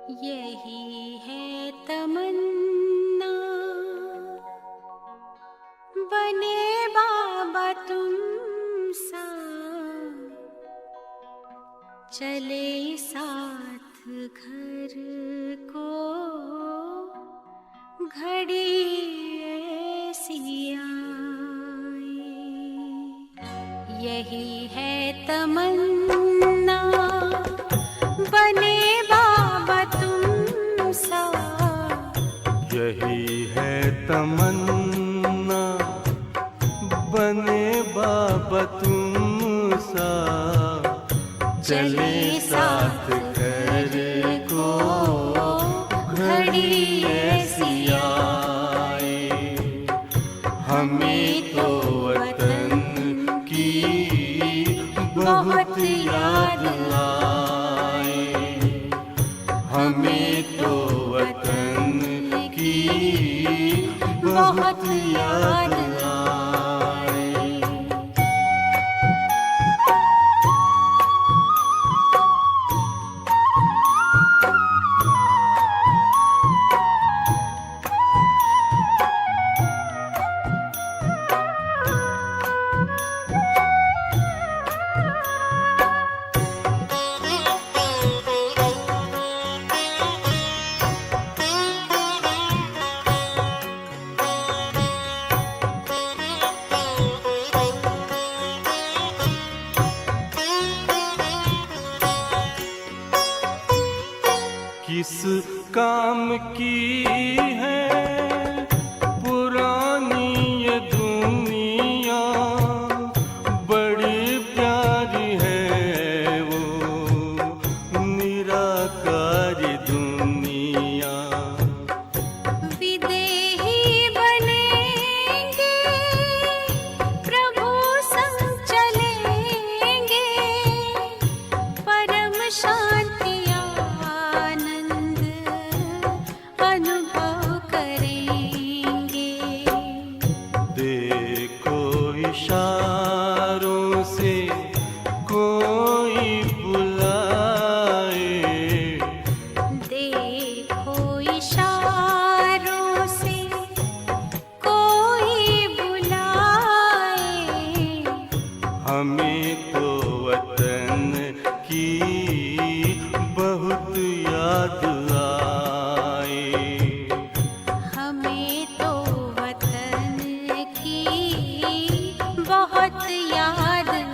यही है तमन्ना बने बाबा तुम सा, चले साथ घर को घड़ी ऐसी आए। यही है तमन्ना बने बाबा तुम सा, यही है तमन्ना बने बाबा तुम सा, चले साथ घर को घड़ी ऐसी आए। हमें तो वतन की बहुत याद आए, हमें तो वतन की बहुत याद आए। किस काम की है पुरानी ये दुनिया, बड़ी प्यारी है वो निराकारी दुनिया। विदेही बनेंगे प्रभु संग चलेंगे, परम शांति अनुभव करेंगे। देखो इशारों से कोई बुलाए, देखो इशारों से कोई बुलाए। हमें तो वतन की बहुत याद आए, हमें तो वतन की बहुत याद आए।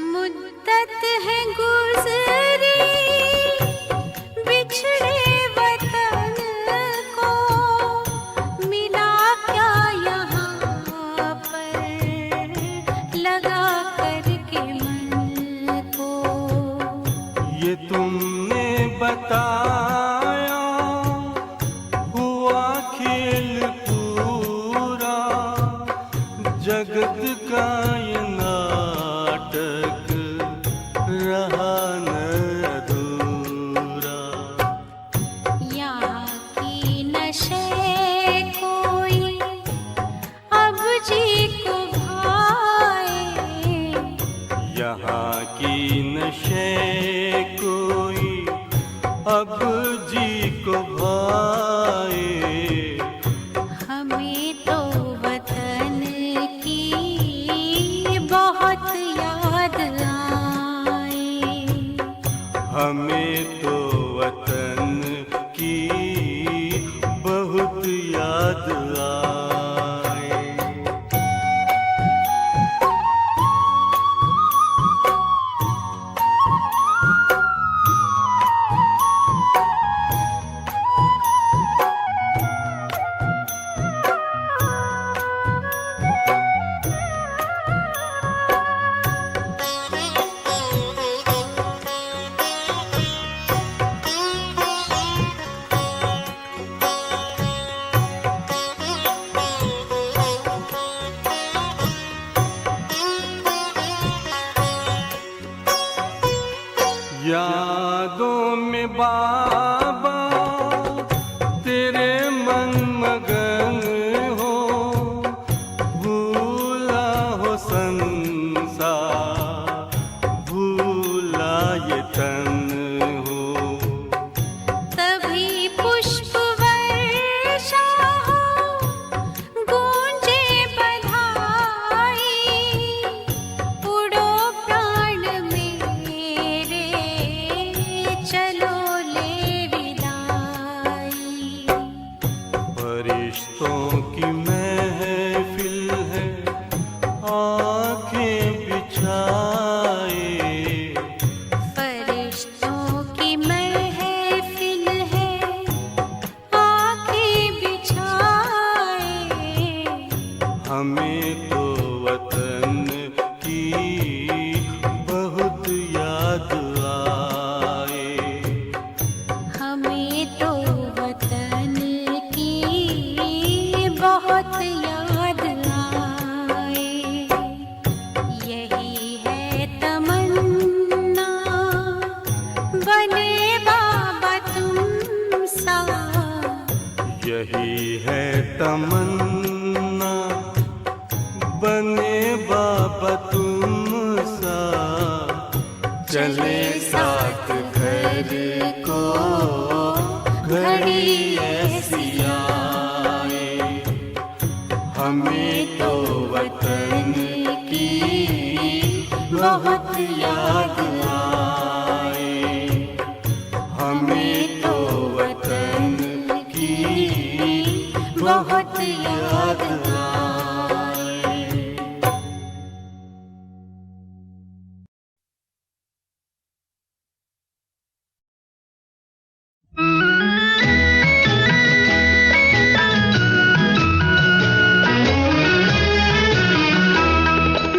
मुद्दत है गुज़री बिछड़े वतन को, मिला क्या यहाँ पर लगा करके मन को। ये तुमने बताया हुआ खेल पूरा, जगत का ये नाटक रहा न अधूरा। यहाँ की नशे कोई अब जी को भाए, यहाँ की नशे कोई अब जी को भाए। हमें तो वतन की बहुत याद आए। हमें तो वतन की बहुत याद आए। यादों में बाबा तेरे मन मगन हो, भूला हो संसार, भूला ये तन हो। तभी पुष्प वर्षा हो, गूंजे बधाई, उड़ो प्राण मेरे, चलो ले विदाई। फरिश्तों की महफिल है, आंखें बिछाए, फरिश्तों की महफिल है, आंखें बिछाए। हमें तो वतन की बहुत याद आए। हमें तो वतन की बहुत याद आए। यही है तमन्ना, बने बाबा तुम सा। यही है तमन्ना, बने बाबा तुम सा। चले साथ घर को घड़ी ऐसी आए। हमें तो वतन की बहुत याद आए। हमें तो वतन की बहुत याद आए।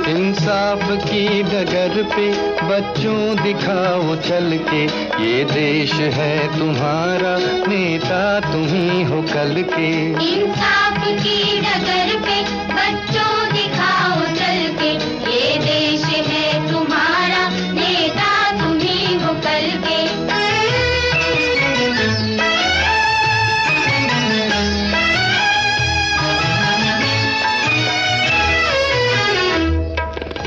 इंसाफ की डगर पे बच्चों दिखाओ चल के, ये देश है तुम्हारा, नेता तुम ही हो कल के। इंसाफ की डगर पे बच्चों दिखाओ चल के, ये देश है तुम्हारा, नेता तुम ही हो कल के।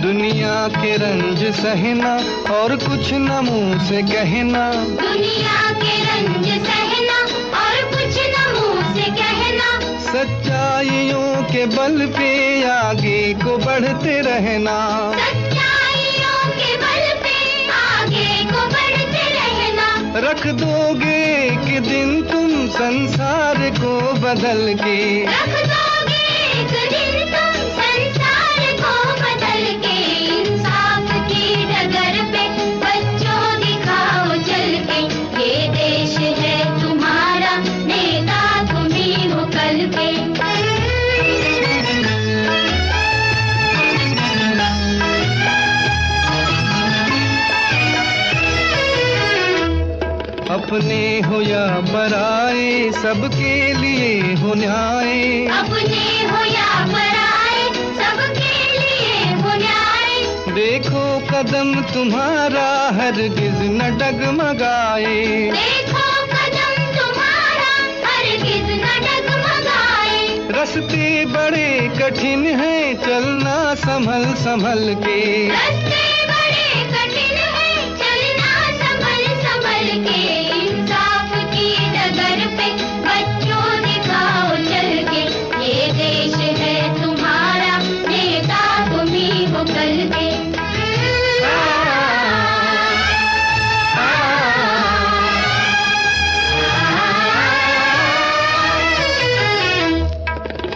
दुनिया के रंज सहना और कुछ न मुंह से कहना, दुनिया के रंज सहना और कुछ न मुंह से कहना, सच्चाइयों के बल पे आगे को बढ़ते रहना। सच्चाइयों के बल पे आगे को बढ़ते रहना। रख दोगे एक दिन तुम संसार को बदल के, रख दोगे एक दिन तुम संसार को बदल के। इंसाफ की डगर पे बच्चों दिखाओ चल के, ये देश है तुम्हारा, नेता तुम ही हो कल के। अपने हो या पराए सबके लिए हो न्याय। अपने हो या पराए सबके लिए हो न्याय। देखो कदम तुम्हारा हरगिज न डगमगाए। देखो कदम तुम्हारा हरगिज न डगमगाए। रास्ते बड़े कठिन हैं चलना संभल संभल के, रास्ते बड़े कठिन हैं चलना संभल संभल के। इंसाफ की डगर पे बच्चों दिखाओ चल के, ये देश है तुम्हारा, नेता तुम ही हो कल के।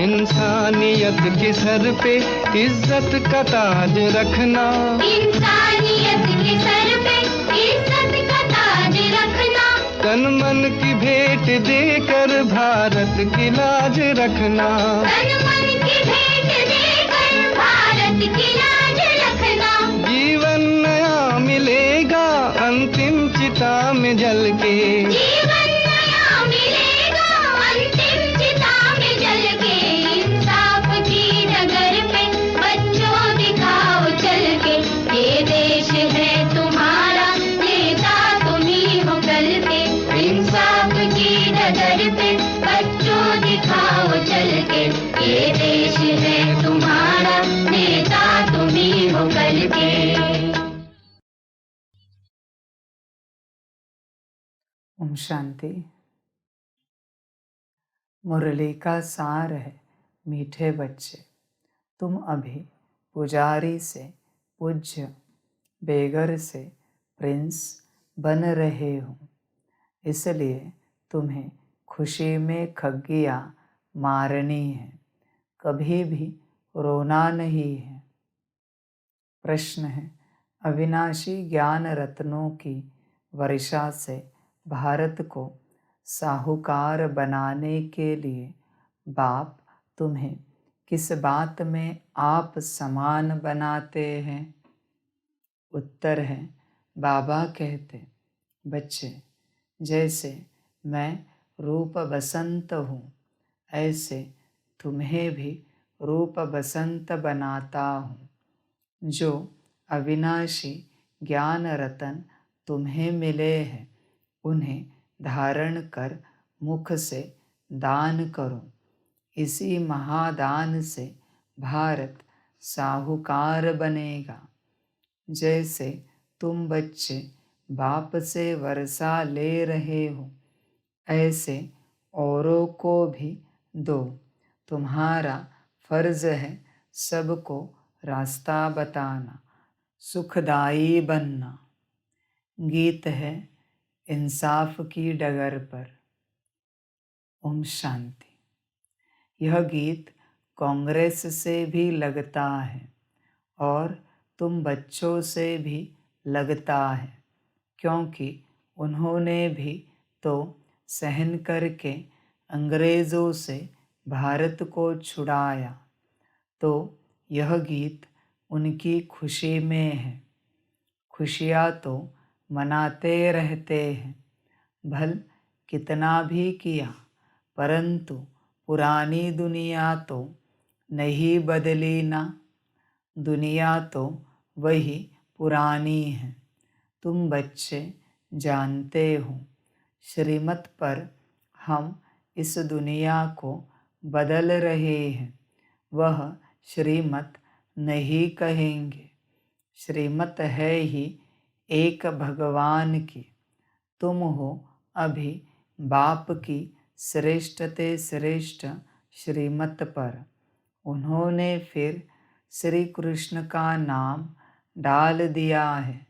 इंसानियत के सर पे इज्जत का ताज रखना। इंसानियत के सर पे इज्जत का ताज रखना। तन मन की भेंट देकर भारत की लाज रखना। तन मन की भेंट देकर भारत की लाज रखना। जीवन नया मिलेगा अंतिम चिता में जल के, जीवन नया मिलेगा अंतिम चिता में जल के। इंसाफ की डगर पे बच्चों दिखाओ चल के, ये देश है तुम्हारा, नेता ओम शांति। मुरली का सार है मीठे बच्चे, तुम अभी पुजारी से पूज्य, बेगर से प्रिंस बन रहे हो, इसलिए तुम्हें खुशी में खग्गियाँ मारनी है, कभी भी रोना नहीं है। प्रश्न है, अविनाशी ज्ञान रत्नों की वर्षा से भारत को साहूकार बनाने के लिए बाप तुम्हें किस बात में आप समान बनाते हैं? उत्तर है, बाबा कहते, बच्चे, जैसे मैं रूप बसंत हूँ, ऐसे तुम्हें भी रूप बसंत बनाता हूँ। जो अविनाशी ज्ञान रतन तुम्हें मिले हैं, उन्हें धारण कर मुख से दान करो। इसी महादान से भारत साहूकार बनेगा। जैसे तुम बच्चे बाप से वर्षा ले रहे हो, ऐसे औरों को भी दो। तुम्हारा फर्ज है सबको रास्ता बताना, सुखदाई बनना। गीत है इंसाफ की डगर पर। ओम शांति। यह गीत कांग्रेस से भी लगता है और तुम बच्चों से भी लगता है, क्योंकि उन्होंने भी तो सहन करके अंग्रेज़ों से भारत को छुड़ाया। तो यह गीत उनकी खुशी में है। खुशियाँ तो मनाते रहते हैं, भल कितना भी किया, परंतु पुरानी दुनिया तो नहीं बदली ना। दुनिया तो वही पुरानी है। तुम बच्चे जानते हो, श्रीमत पर हम इस दुनिया को बदल रहे हैं। वह श्रीमत नहीं कहेंगे, श्रीमत है ही एक भगवान की। तुम हो अभी बाप की श्रेष्ठते श्रेष्ठ श्रीमत पर। उन्होंने फिर श्री कृष्ण का नाम डाल दिया है।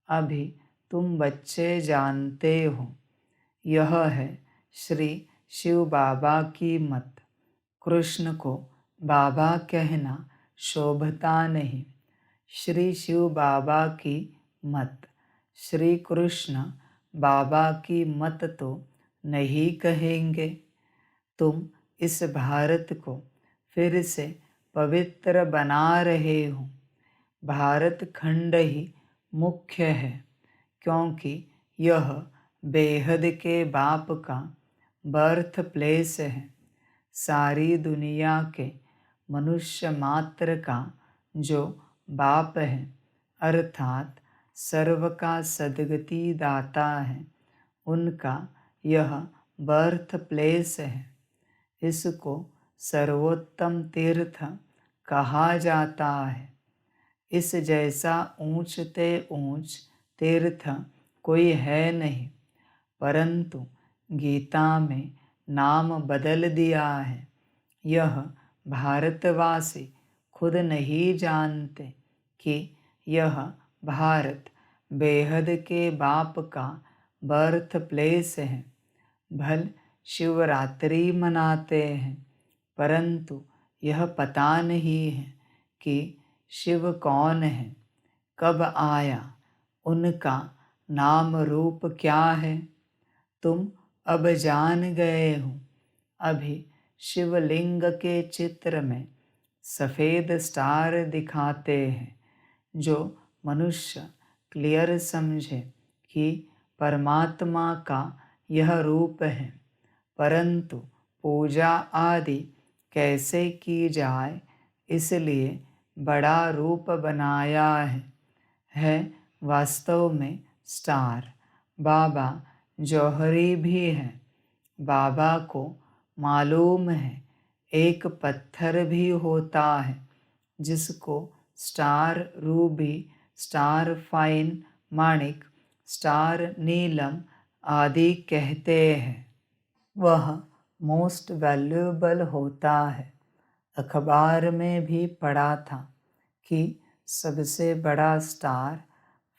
अभी तुम बच्चे जानते हो, यह है श्री शिव बाबा की मत। कृष्ण को बाबा कहना शोभता नहीं। श्री शिव बाबा की मत, श्री कृष्ण बाबा की मत तो नहीं कहेंगे। तुम इस भारत को फिर से पवित्र बना रहे हो। भारत खंड ही मुख्य है, क्योंकि यह बेहद के बाप का बर्थ प्लेस है। सारी दुनिया के मनुष्य मात्र का जो बाप है, अर्थात सर्व का सद्गति दाता है, उनका यह बर्थ प्लेस है। इसको सर्वोत्तम तीर्थ कहा जाता है। इस जैसा ऊंच ते ऊंच तीर्थ कोई है नहीं, परंतु गीता में नाम बदल दिया है। यह भारतवासी खुद नहीं जानते कि यह भारत बेहद के बाप का बर्थ प्लेस है। भल शिवरात्रि मनाते हैं, परंतु यह पता नहीं है कि शिव कौन है, कब आया, उनका नाम रूप क्या है। तुम अब जान गए हो। अभी शिवलिंग के चित्र में सफ़ेद स्टार दिखाते हैं, जो मनुष्य क्लियर समझे कि परमात्मा का यह रूप है। परंतु पूजा आदि कैसे की जाए, इसलिए बड़ा रूप बनाया है वास्तव में स्टार। बाबा जौहरी भी है। बाबा को मालूम है एक पत्थर भी होता है जिसको स्टार रूबी, स्टार फाइन, माणिक, स्टार नीलम आदि कहते हैं, वह मोस्ट वैल्यूएबल होता है। अखबार में भी पढ़ा था कि सबसे बड़ा स्टार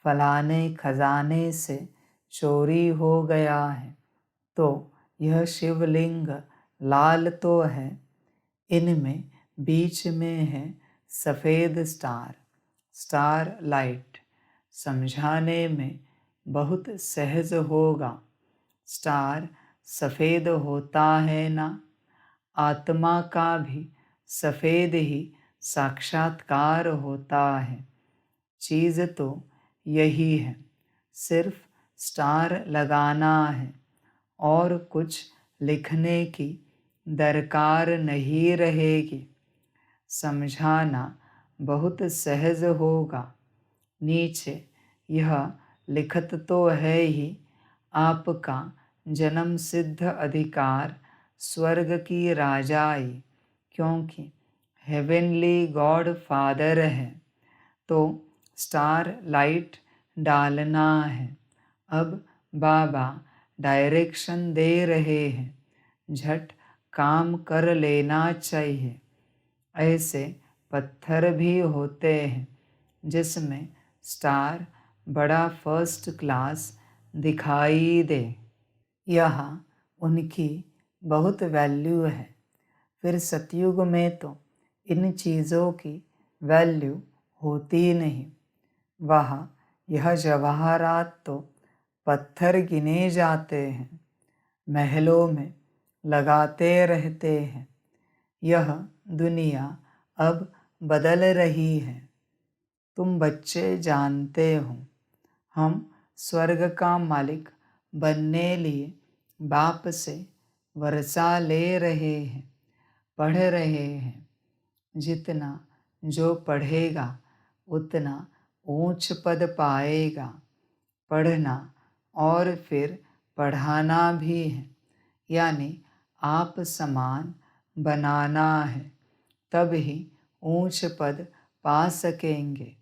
फलाने खजाने से चोरी हो गया है, तो यह शिवलिंग लाल तो है, इनमें बीच में है सफ़ेद स्टार, स्टार लाइट। समझाने में बहुत सहज होगा। स्टार सफ़ेद होता है ना, आत्मा का भी सफ़ेद ही साक्षात्कार होता है। चीज़ तो यही है, सिर्फ स्टार लगाना है और कुछ लिखने की दरकार नहीं रहेगी। समझाना बहुत सहज होगा। नीचे यह लिखत तो है ही, आपका जन्म सिद्ध अधिकार स्वर्ग की राजाई, क्योंकि हेवनली गॉड फादर है, तो स्टार लाइट डालना है। अब बाबा डायरेक्शन दे रहे हैं, झट काम कर लेना चाहिए। ऐसे पत्थर भी होते हैं जिसमें स्टार बड़ा फर्स्ट क्लास दिखाई दे, यहाँ उनकी बहुत वैल्यू है। फिर सतयुग में तो इन चीज़ों की वैल्यू होती नहीं। वहाँ यह जवाहरात तो पत्थर गिने जाते हैं, महलों में लगाते रहते हैं। यह दुनिया अब बदल रही है। तुम बच्चे जानते हो, हम स्वर्ग का मालिक बनने लिए बाप से वर्षा ले रहे हैं, पढ़ रहे हैं। जितना जो पढ़ेगा उतना ऊंच पद पाएगा। पढ़ना और फिर पढ़ाना भी है, यानी आप समान बनाना है, तब ही ऊंच पद पा सकेंगे।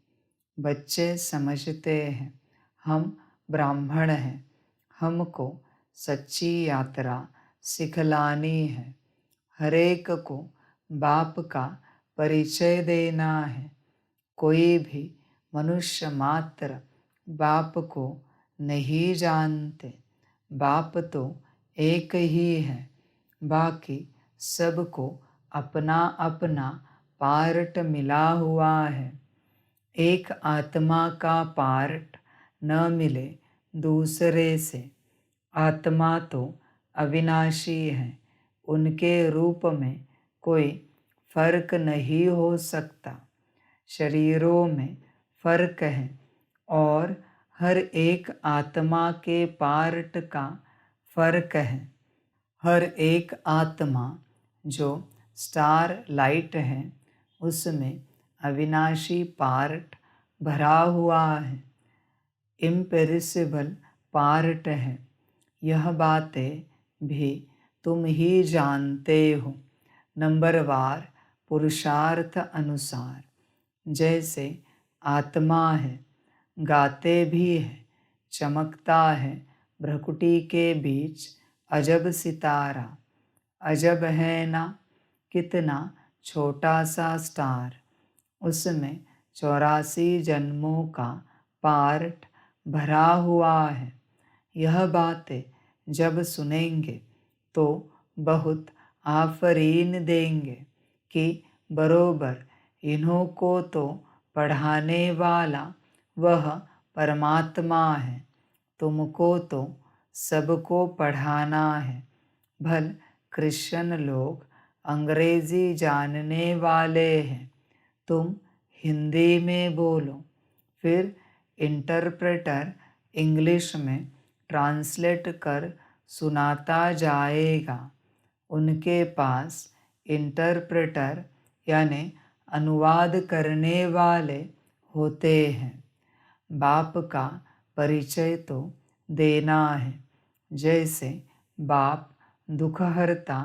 बच्चे समझते हैं हम ब्राह्मण हैं, हमको सच्ची यात्रा सिखलानी है, हरेक को बाप का परिचय देना है। कोई भी मनुष्य मात्र बाप को नहीं जानते। बाप तो एक ही है, बाकी सबको अपना अपना पार्ट मिला हुआ है। एक आत्मा का पार्ट न मिले दूसरे से। आत्मा तो अविनाशी है, उनके रूप में कोई फर्क नहीं हो सकता। शरीरों में फर्क है और हर एक आत्मा के पार्ट का फर्क है। हर एक आत्मा जो स्टार लाइट है, उसमें अविनाशी पार्ट भरा हुआ है, इम्पेरिसिबल पार्ट है। यह बातें भी तुम ही जानते हो, नंबरवार पुरुषार्थ अनुसार। जैसे आत्मा है, गाते भी है, चमकता है भ्रकुटी के बीच अजब सितारा। अजब है ना, कितना छोटा सा स्टार, उसमें 84 जन्मों का पार्ट भरा हुआ है। यह बातें जब सुनेंगे तो बहुत आफरीन देंगे कि बरोबर इन्हों को तो पढ़ाने वाला वह परमात्मा है, तुमको तो सबको पढ़ाना है। भल क्रिश्चियन लोग अंग्रेजी जानने वाले हैं, तुम हिंदी में बोलो, फिर इंटरप्रेटर इंग्लिश में ट्रांसलेट कर सुनाता जाएगा। उनके पास इंटरप्रेटर यानी अनुवाद करने वाले होते हैं। बाप का परिचय तो देना है। जैसे बाप दुख हरता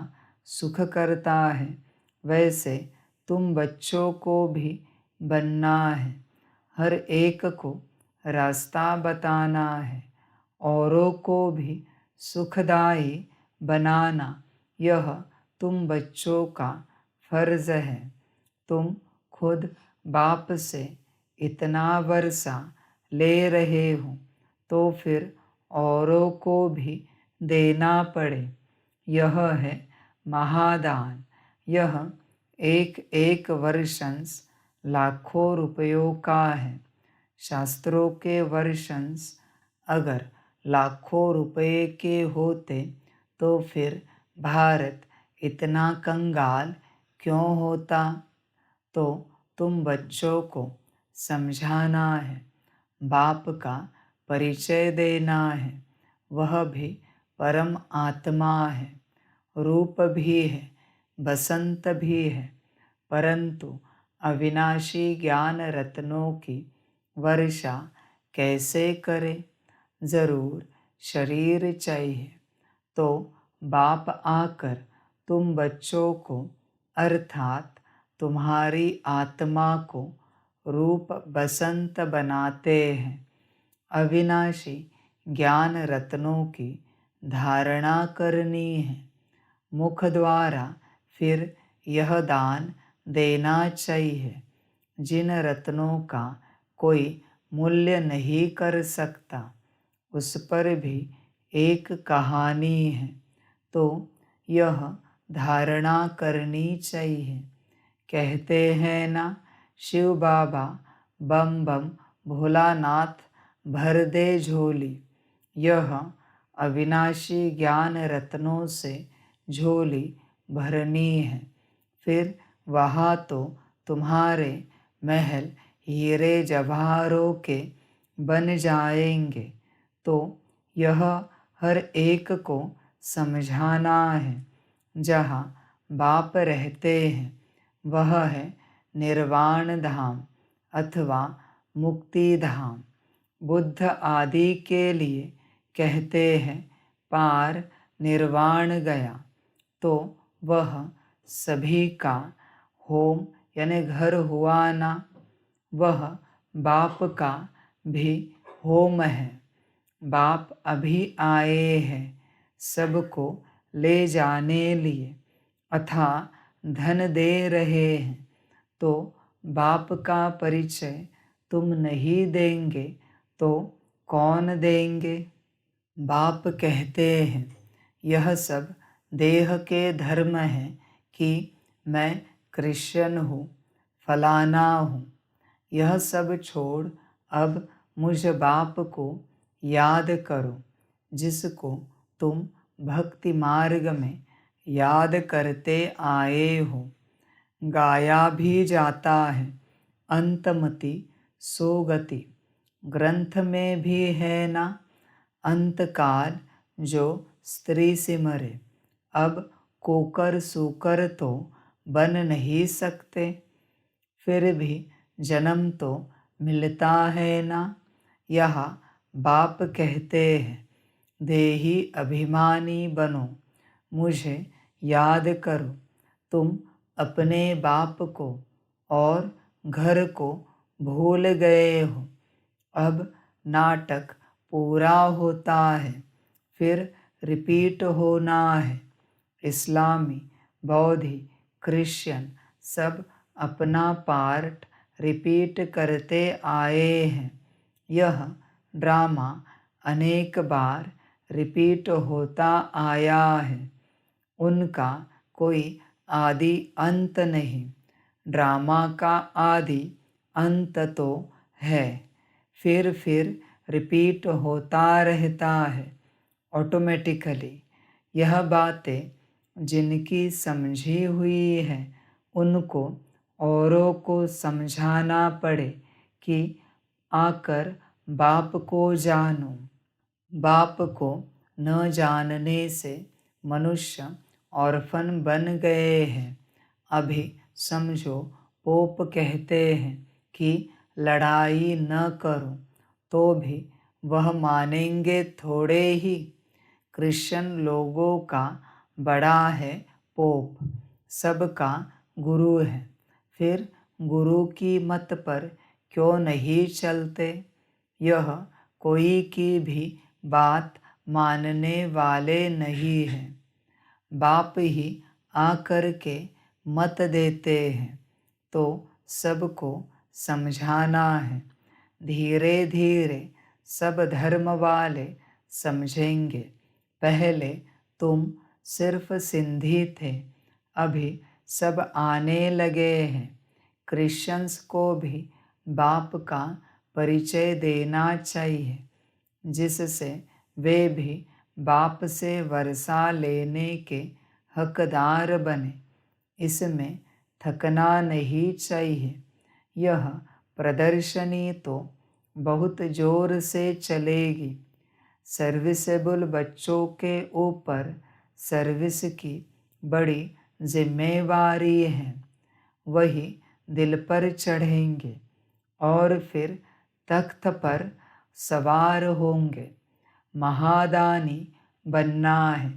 सुख करता है, वैसे तुम बच्चों को भी बनना है। हर एक को रास्ता बताना है, औरों को भी सुखदायी बनाना यह तुम बच्चों का फर्ज है। तुम खुद बाप से इतना वर्षा ले रहे हो तो फिर औरों को भी देना पड़े। यह है महादान। यह एक एक वर्षंस लाखों रुपयों का है। शास्त्रों के वर्षंस अगर लाखों रुपए के होते तो फिर भारत इतना कंगाल क्यों होता। तो तुम बच्चों को समझाना है, बाप का परिचय देना है। वह भी परम आत्मा है, रूप भी है, बसंत भी है, परंतु अविनाशी ज्ञान रत्नों की वर्षा कैसे करे। ज़रूर शरीर चाहिए तो बाप आकर तुम बच्चों को अर्थात तुम्हारी आत्मा को रूप बसंत बनाते हैं। अविनाशी ज्ञान रत्नों की धारणा करनी है। मुख द्वारा फिर यह दान देना चाहिए। जिन रत्नों का कोई मूल्य नहीं कर सकता उस पर भी एक कहानी है, तो यह धारणा करनी चाहिए। कहते हैं ना, शिव बाबा बम बम भोलानाथ भर दे झोली। यह अविनाशी ज्ञान रत्नों से झोली भरनी है। फिर वहाँ तो तुम्हारे महल हीरे जवाहरों के बन जाएंगे। तो यह हर एक को समझाना है। जहाँ बाप रहते हैं वह है निर्वाण धाम अथवा मुक्ति धाम। बुद्ध आदि के लिए कहते हैं पार निर्वाण गया, तो वह सभी का होम यानी घर हुआ ना। वह बाप का भी होम है। बाप अभी आए हैं सबको ले जाने लिए, अथा धन दे रहे हैं। तो बाप का परिचय तुम नहीं देंगे तो कौन देंगे। बाप कहते हैं यह सब देह के धर्म है कि मैं क्रिश्चियन हूँ, फलाना हूँ। यह सब छोड़ अब मुझ बाप को याद करो जिसको तुम भक्ति मार्ग में याद करते आए हो। गाया भी जाता है अंतमति सोगति, ग्रंथ में भी है ना। अंतकाल जो स्त्री सिमरे, अब कोकर सूकर तो बन नहीं सकते। फिर भी जन्म तो मिलता है ना। यहाँ बाप कहते हैं देही अभिमानी बनो, मुझे याद करो। तुम अपने बाप को और घर को भूल गए हो। अब नाटक पूरा होता है, फिर रिपीट होना है। इस्लामी, बौद्धि, क्रिश्चियन सब अपना पार्ट रिपीट करते आए हैं। यह ड्रामा अनेक बार रिपीट होता आया है। उनका कोई आदि अंत नहीं। ड्रामा का आदि अंत तो है, फिर रिपीट होता रहता है ऑटोमेटिकली। यह बातें जिनकी समझी हुई है उनको औरों को समझाना पड़े कि आकर बाप को जानो। बाप को न जानने से मनुष्य ऑर्फन बन गए हैं। अभी समझो पोप कहते हैं कि लड़ाई न करो, तो भी वह मानेंगे थोड़े ही। क्रिश्चियन लोगों का बड़ा है पोप, सबका गुरु है। फिर गुरु की मत पर क्यों नहीं चलते। यह कोई की भी बात मानने वाले नहीं हैं। बाप ही आकर के मत देते हैं तो सबको समझाना है। धीरे धीरे सब धर्म वाले समझेंगे। पहले तुम सिर्फ सिंधी थे, अभी सब आने लगे हैं। क्रिश्चियंस को भी बाप का परिचय देना चाहिए, जिससे वे भी बाप से वर्षा लेने के हकदार बने। इसमें थकना नहीं चाहिए। यह प्रदर्शनी तो बहुत जोर से चलेगी। सर्विसेबल बच्चों के ऊपर सर्विस की बड़ी जिम्मेवारी है। वही दिल पर चढ़ेंगे और फिर तख्त पर सवार होंगे। महादानी बनना है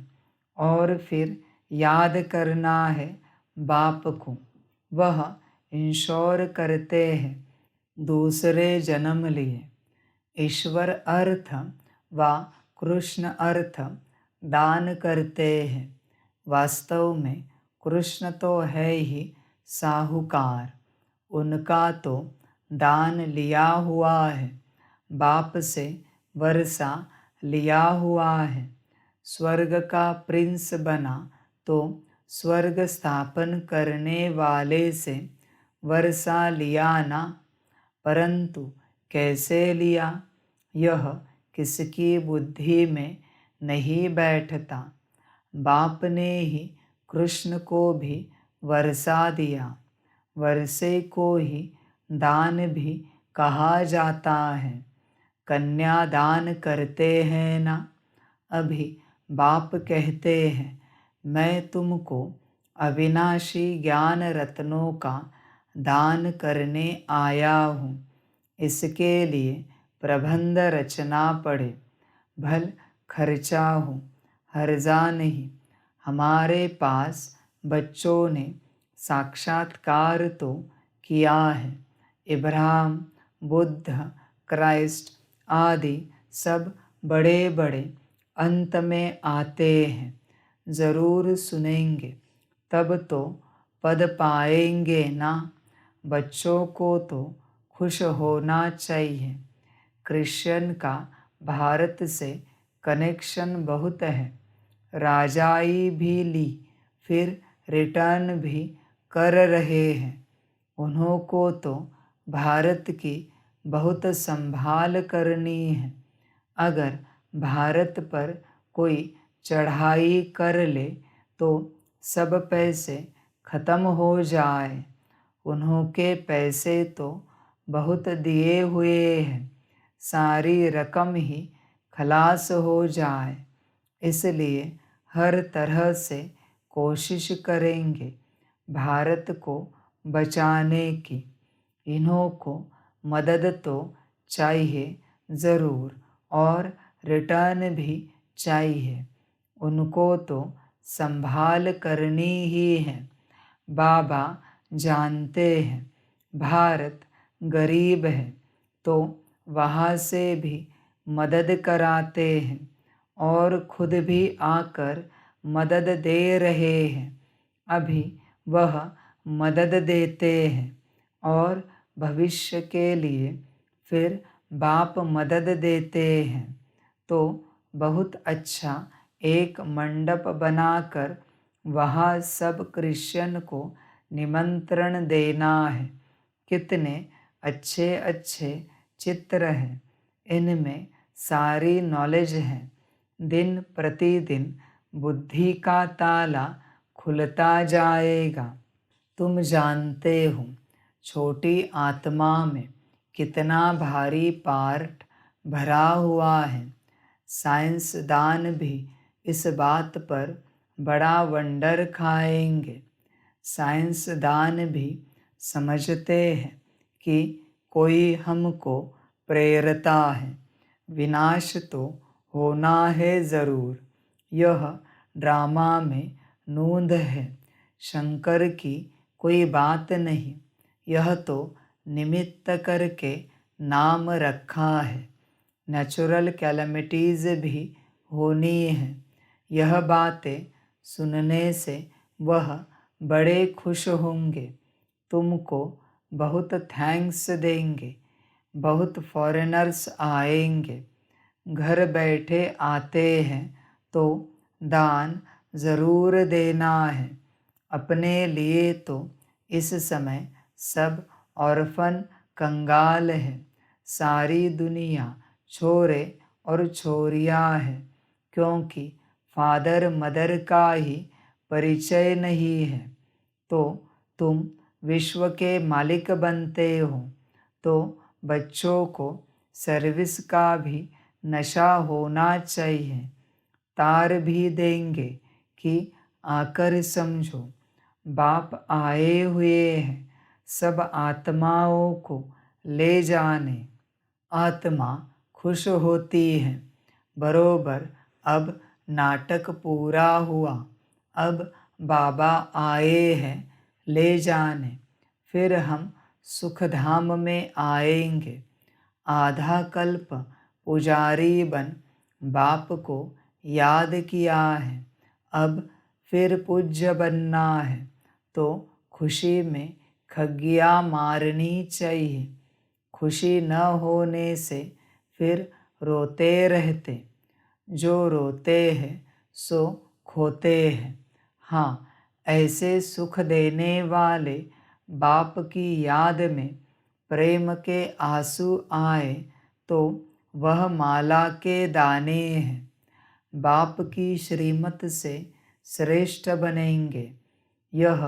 और फिर याद करना है बाप को। वह इंश्योर करते हैं दूसरे जन्म लिए। ईश्वर अर्थ व कृष्ण अर्थ दान करते हैं। वास्तव में कृष्ण तो है ही साहूकार, उनका तो दान लिया हुआ है। बाप से वर्षा लिया हुआ है। स्वर्ग का प्रिंस बना तो स्वर्ग स्थापन करने वाले से वर्षा लिया ना, परंतु कैसे लिया यह किसकी बुद्धि में नहीं बैठता। बाप ने ही कृष्ण को भी वर्षा दिया। वर्षे को ही दान भी कहा जाता है। कन्या दान करते हैं ना। अभी बाप कहते हैं मैं तुमको अविनाशी ज्ञान रत्नों का दान करने आया हूँ। इसके लिए प्रबंध रचना पड़े, भल खर्चा हो, हर्जा नहीं। हमारे पास बच्चों ने साक्षात्कार तो किया है। इब्राहिम, बुद्ध, क्राइस्ट आदि सब बड़े बड़े अंत में आते हैं। ज़रूर सुनेंगे, तब तो पद पाएंगे ना। बच्चों को तो खुश होना चाहिए। क्रिश्चियन का भारत से कनेक्शन बहुत है। राजाई भी ली, फिर रिटर्न भी कर रहे हैं। उन्हों को तो भारत की बहुत संभाल करनी है। अगर भारत पर कोई चढ़ाई कर ले तो सब पैसे खत्म हो जाए। उन्हों के पैसे तो बहुत दिए हुए हैं, सारी रकम ही खलास हो जाए। इसलिए हर तरह से कोशिश करेंगे भारत को बचाने की। इन्हों को मदद तो चाहिए ज़रूर और रिटर्न भी चाहिए। उनको तो संभाल करनी ही है। बाबा जानते हैं भारत गरीब है तो वहाँ से भी मदद कराते हैं और खुद भी आकर मदद दे रहे हैं। अभी वह मदद देते हैं और भविष्य के लिए फिर बाप मदद देते हैं। तो बहुत अच्छा एक मंडप बनाकर वहाँ सब क्रिश्चियन को निमंत्रण देना है। कितने अच्छे अच्छे चित्र हैं, इनमें सारी नॉलेज है। दिन प्रतिदिन बुद्धि का ताला खुलता जाएगा। तुम जानते हो छोटी आत्मा में कितना भारी पार्ट भरा हुआ है। साइंसदान भी इस बात पर बड़ा वंडर खाएंगे। साइंसदान भी समझते हैं कि कोई हमको प्रेरता है। विनाश तो होना है ज़रूर। यह ड्रामा में नूंद है, शंकर की कोई बात नहीं। यह तो निमित्त करके नाम रखा है। नेचुरल कैलमिटीज़ भी होनी है। यह बातें सुनने से वह बड़े खुश होंगे, तुमको बहुत थैंक्स देंगे। बहुत फॉरेनर्स आएंगे, घर बैठे आते हैं तो दान ज़रूर देना है। अपने लिए तो इस समय सब ऑर्फन कंगाल हैं। सारी दुनिया छोरे और छोरियां हैं, क्योंकि फादर मदर का ही परिचय नहीं है। तो तुम विश्व के मालिक बनते हो, तो बच्चों को सर्विस का भी नशा होना चाहिए। तार भी देंगे कि आकर समझो, बाप आए हुए हैं सब आत्माओं को ले जाने। आत्मा खुश होती है। बरोबर अब नाटक पूरा हुआ, अब बाबा आए हैं ले जाने, फिर हम सुखधाम में आएंगे। आधा कल्प पुजारी बन बाप को याद किया है, अब फिर पूज्य बनना है, तो खुशी में खग्गियाँ मारनी चाहिए। खुशी न होने से फिर रोते रहते, जो रोते हैं सो खोते हैं। हाँ, ऐसे सुख देने वाले बाप की याद में प्रेम के आंसू आए तो वह माला के दाने हैं। बाप की श्रीमत से श्रेष्ठ बनेंगे। यह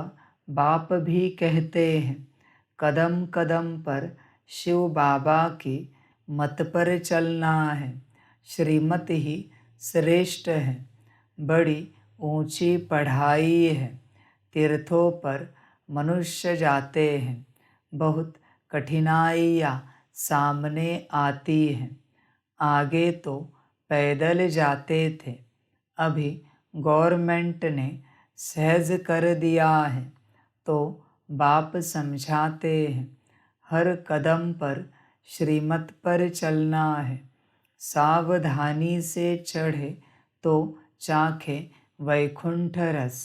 बाप भी कहते हैं, कदम कदम पर शिव बाबा की मत पर चलना है। श्रीमत ही श्रेष्ठ है। बड़ी ऊंची पढ़ाई है। तीर्थों पर मनुष्य जाते हैं, बहुत कठिनाइयाँ सामने आती हैं। आगे तो पैदल जाते थे, अभी गवर्नमेंट ने सहज कर दिया है, तो बाप समझाते हैं, हर कदम पर श्रीमत पर चलना है। सावधानी से चढ़े तो चाखे वैकुंठ रस,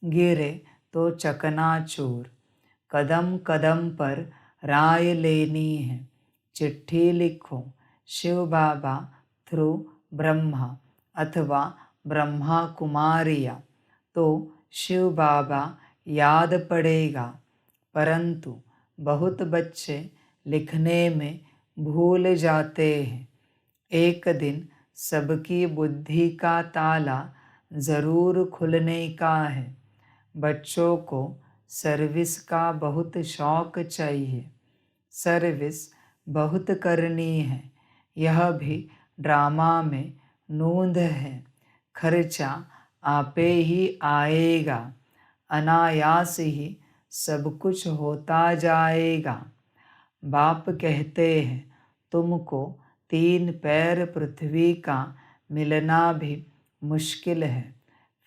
गिरे तो चकनाचूर। कदम कदम पर राय लेनी है। चिट्ठी लिखो, शिव बाबा थ्रू ब्रह्मा अथवा ब्रह्मा कुमारिया, तो शिव बाबा याद पड़ेगा। परंतु बहुत बच्चे लिखने में भूल जाते हैं। एक दिन सबकी बुद्धि का ताला ज़रूर खुलने का है। बच्चों को सर्विस का बहुत शौक चाहिए। सर्विस बहुत करनी है। यह भी ड्रामा में नूंद है। खर्चा आपे ही आएगा, अनायास ही सब कुछ होता जाएगा। बाप कहते हैं, तुमको 3 पैर पृथ्वी का मिलना भी मुश्किल है,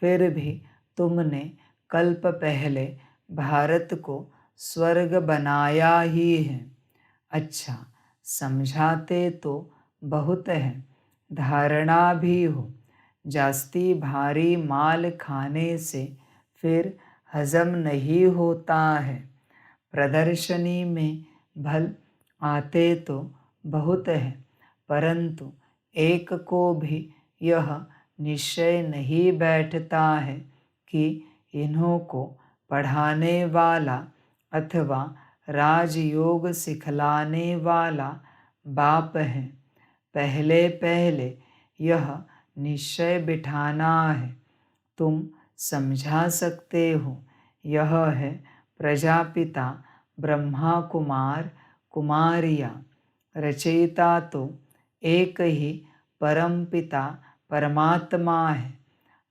फिर भी तुमने कल्प पहले भारत को स्वर्ग बनाया ही है। अच्छा, समझाते तो बहुत है, धारणा भी हो। जास्ती भारी माल खाने से फिर हजम नहीं होता है। प्रदर्शनी में भल आते तो बहुत है, परंतु एक को भी यह निश्चय नहीं बैठता है कि इन्हों को पढ़ाने वाला अथवा राजयोग सिखलाने वाला बाप है। पहले पहले यह निश्चय बिठाना है। तुम समझा सकते हो, यह है प्रजापिता ब्रह्मा कुमार कुमारिया। रचयिता तो एक ही परम पिता परमात्मा है।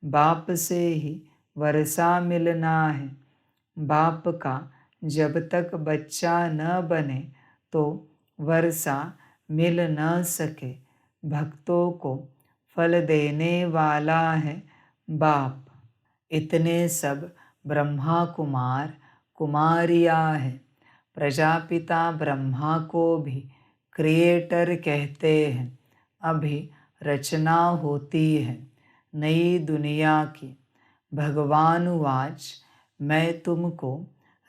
बाप से ही वर्षा मिलना है। बाप का जब तक बच्चा न बने तो वर्षा मिल न सके। भक्तों को फल देने वाला है बाप। इतने सब ब्रह्मा कुमार कुमारिया है। प्रजापिता ब्रह्मा को भी क्रिएटर कहते हैं। अभी रचना होती है नई दुनिया की। भगवान वाच, मैं तुमको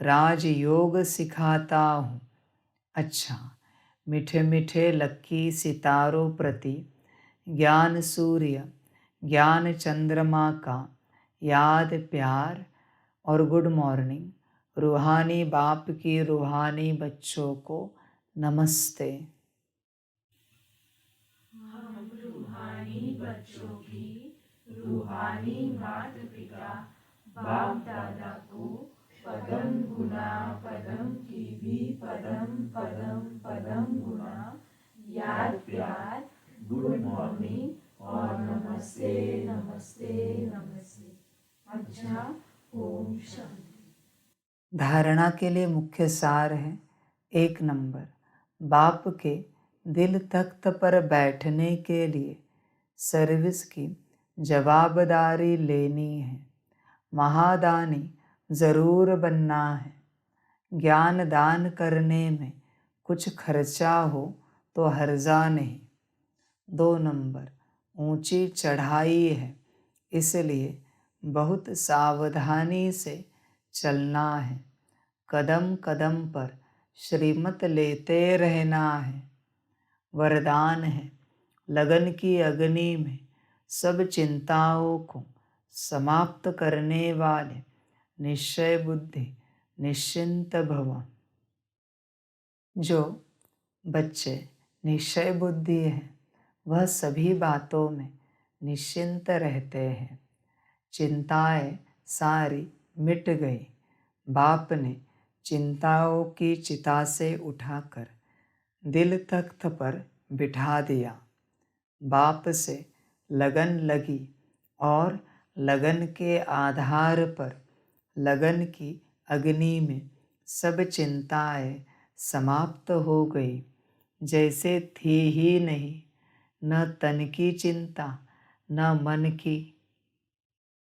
राजयोग सिखाता हूँ। अच्छा, मीठे मीठे लक्की सितारों प्रति ज्ञान सूर्य, ज्ञान चंद्रमा का याद प्यार और गुड मॉर्निंग। रूहानी बाप की रूहानी बच्चों को नमस्ते। हम रूहानी बच्चों की रूहानी माता पिता बाप दादा को पदम गुना पदम की भी पदम पदम पदम गुना याद प्यार गुड मॉर्निंग और नमस्ते नमस्ते नमस्ते। अच्छा, ओम शांति। धारणा के लिए मुख्य सार है। 1 नंबर, बाप के दिल तख्त पर बैठने के लिए सर्विस की जवाबदारी लेनी है। महादानी ज़रूर बनना है। ज्ञान दान करने में कुछ खर्चा हो तो हर्जा नहीं। 2 नंबर, ऊंची चढ़ाई है, इसलिए बहुत सावधानी से चलना है। कदम कदम पर श्रीमत लेते रहना है। वरदान है, लगन की अग्नि में सब चिंताओं को समाप्त करने वाले निश्चय बुद्धि निश्चिंत भव। जो बच्चे निश्चय बुद्धि हैं वह सभी बातों में निश्चिंत रहते हैं। चिंताएं सारी मिट गई। बाप ने चिंताओं की चिता से उठाकर दिल तख्त पर बिठा दिया। बाप से लगन लगी और लगन के आधार पर लगन की अग्नि में सब चिंताएं समाप्त हो गई, जैसे थी ही नहीं। न तन की चिंता, न मन की,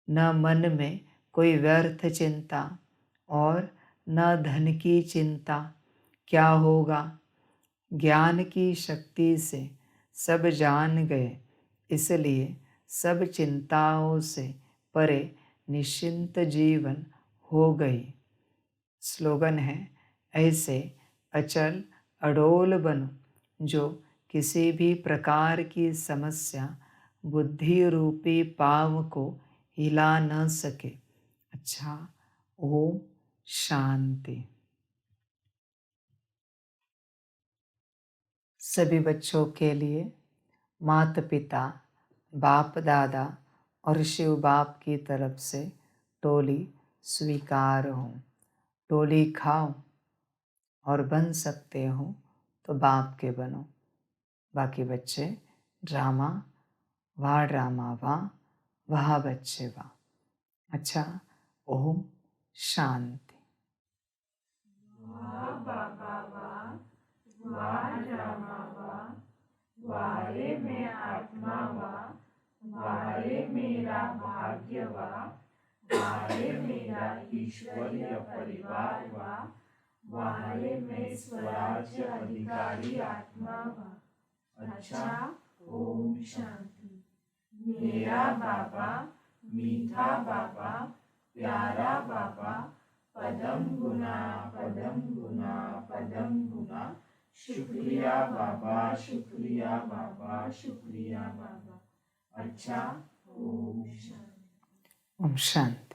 न मन में कोई व्यर्थ चिंता और न धन की चिंता। क्या होगा? ज्ञान की शक्ति से सब जान गए, इसलिए सब चिंताओं से परे निश्चिंत जीवन हो गई। स्लोगन है, ऐसे अचल अडोल बनो जो किसी भी प्रकार की समस्या बुद्धि रूपी पाव को हिला न सके। अच्छा, ओम शांति। सभी बच्चों के लिए माता पिता, बाप दादा और शिव बाप की तरफ से टोली स्वीकार हो। टोली खाओ और बन सकते हो तो बाप के बनो। बाकी बच्चे ड्रामा वाह, वह बच्चे वाह। अच्छा, ओम शांति। वाह बाबा वाह, वाह रामा वाह, वाहे मैं आत्मा वाह, वाहे मेरा भाग्य वाह, वाहे मेरा ईश्वरीय परिवार वाह, वाहे मैं स्वराज्य अधिकारी आत्मा वाह। अच्छा, ओम शांति। मेरा बाबा, मीठा बाबा, प्यारा बाबा, पदम गुना पदम गुना पदम गुना। शुक्रिया बाबा, शुक्रिया बाबा, शुक्रिया बाबा। अच्छा, ओम शांति। ओम शांति।